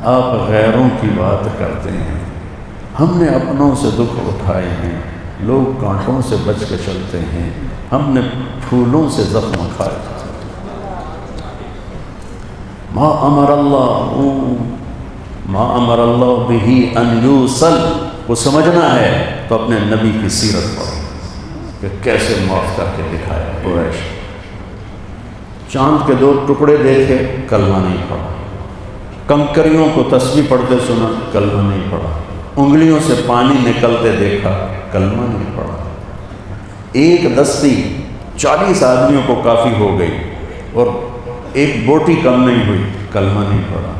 آپ غیروں کی بات کرتے ہیں، ہم نے اپنوں سے دکھ اٹھائے ہیں، لوگ کانٹوں سے بچ کے چلتے ہیں، ہم نے پھولوں سے زخم کھائے۔ ما امر اللہ بہ ان یوصل کو سمجھنا ہے تو اپنے نبی کی سیرت پڑھو کہ کیسے معاف کر کے دکھایا قریش۔ چاند کے 2 ٹکڑے دیکھے، کلمہ نہیں پڑھا، کنکریوں کو تسبیح پڑھتے سنا، کلمہ نہیں پڑھا، انگلیوں سے پانی نکلتے دیکھا، کلمہ نہیں پڑھا۔ ایک دستی 40 آدمیوں کو کافی ہو گئی اور ایک بوٹی کم نہیں ہوئی، کلمہ نہیں پڑھا۔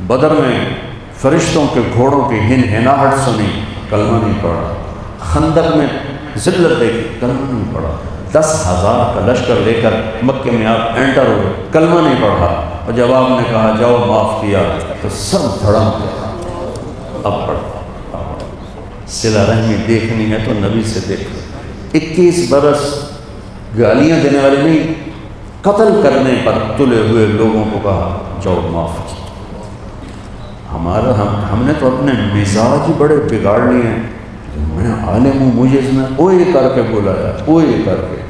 بدر میں فرشتوں کے گھوڑوں کی ہنہناہٹ سنی، کلمہ نہیں پڑھا۔ خندق میں ذلت دیکھی، کلمہ نہیں پڑھا۔ 10,000 کا لشکر لے کر مکے میں آپ انٹر ہوئے، کلمہ نہیں پڑھا، اور جب آپ نے کہا جاؤ معاف کیا تو سب دھڑم گیا۔ اب پڑھا، صلہ رحمی دیکھنی ہے تو نبی سے دیکھو۔ 21 برس گالیاں دینے والے نہیں، قتل کرنے پر تلے ہوئے لوگوں کو کہا جاؤ معاف کیا۔ ہم نے تو اپنے مزاج بڑے بگاڑ لیے ہیں، میں عالم ہوں، مجھے اس نے اوئے کر کے بلایا، اوئے کر کے،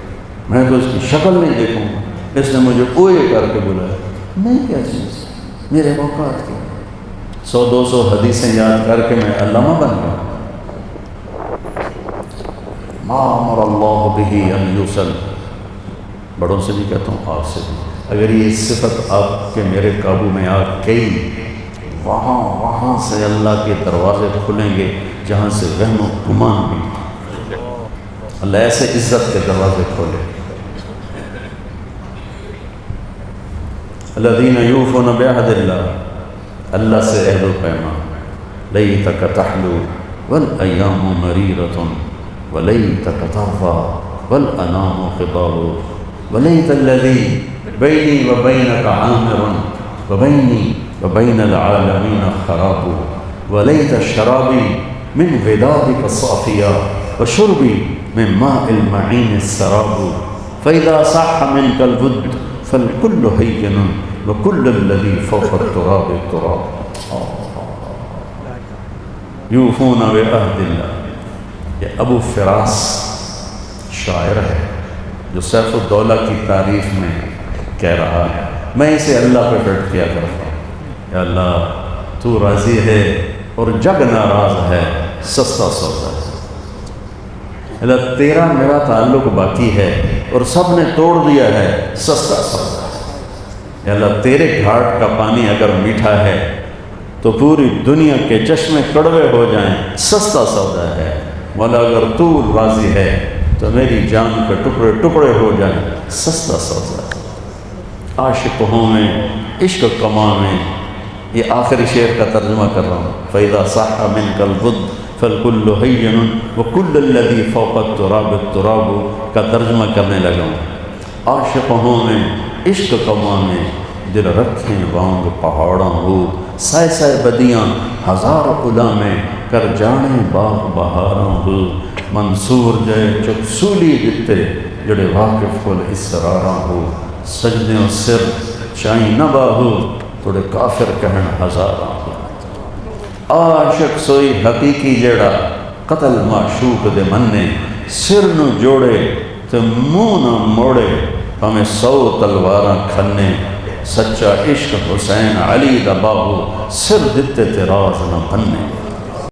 میں تو اس کی شکل نہیں دیکھوں گا، اس نے مجھے اوئے کر کے بلایا۔ میں کیا چیز، میرے اوقات کی 100-200 حدیثیں یاد کر کے میں علامہ بن گیا۔ ما امر اللہ بہ ان یوصل، بڑوں سے بھی کہتا ہوں، آپ سے بھی، اگر یہ صفت آپ کے میرے قابو میں آ گئی، وہاں سے اللہ کے دروازے کھلیں گے جہاں سے وہم و گمان بھی، اللہ ایسے عزت کے دروازے کھولے۔ الذین یوفون بعہد اللہ، اللہ سے عہد و پیمان، لیتک تحلو والایام مریرۃ ولیتک ترضی والانام خضاب ولیت الذی بینی وبینک عامر وبینی وبین العالمین خراب ولیت شرابی من ودادک صافیا وشربی من ماء المعین السراب فاذا صح منک الود فالکل ہین وکل الذی فوق التراب التراب۔ یوفون بعہد اللہ، یہ ابو فراس شاعر ہے جو سیف الدولہ کی تعریف میں کہہ رہا ہے، میں اسے اللہ پہ ڈٹ کیا کرتا ہوں، یا اللہ تو راضی ہے اور جگ ناراض ہے، سستا سودا ہے، اللہ تیرا میرا تعلق باقی ہے اور سب نے توڑ دیا ہے، سستا سودا ہے، یا اللہ تیرے گھاٹ کا پانی اگر میٹھا ہے تو پوری دنیا کے چشمے کڑوے ہو جائیں، سستا سودا ہے، مولا اگر تو راضی ہے تو میری جان کے ٹکڑے ٹکڑے ہو جائیں، سستا سودا ہے۔ عاشق ہوں میں، عشق کما میں، یہ آخری شعر کا ترجمہ کر رہا ہوں۔ فَإِذَا صَحَّ مِنْكَ الْوُدْ فَالْكُلُّ هَيِّنٌ وَكُلُّ الَّذِي فَوْقَ التُّرَابِ التُّرَابُ کا ترجمہ کرنے لگا ہوں۔ عاشق ہوں میں، عشق کما میں، دل رکھیں وانگ پہاڑاں ہو، سائے سائے بدیاں ہزار الا میں، کر جانے باغ بہاراں ہو، منصور جے چکسولی دتے جڑے واقف کل اسراراں ہو، سجدے و سر چائیں نہ باہو توڑے کافر کہن ہزاراں ہو۔ عاشق سوئی حقیقی جڑا قتل معشوق دے مننے، سر نو جوڑے تے منہ نہ موڑے، ہمیں 100 تلواراں کھنے، سچا عشق حسین علی دا باہو، سر دتے تے راز نہ بننے۔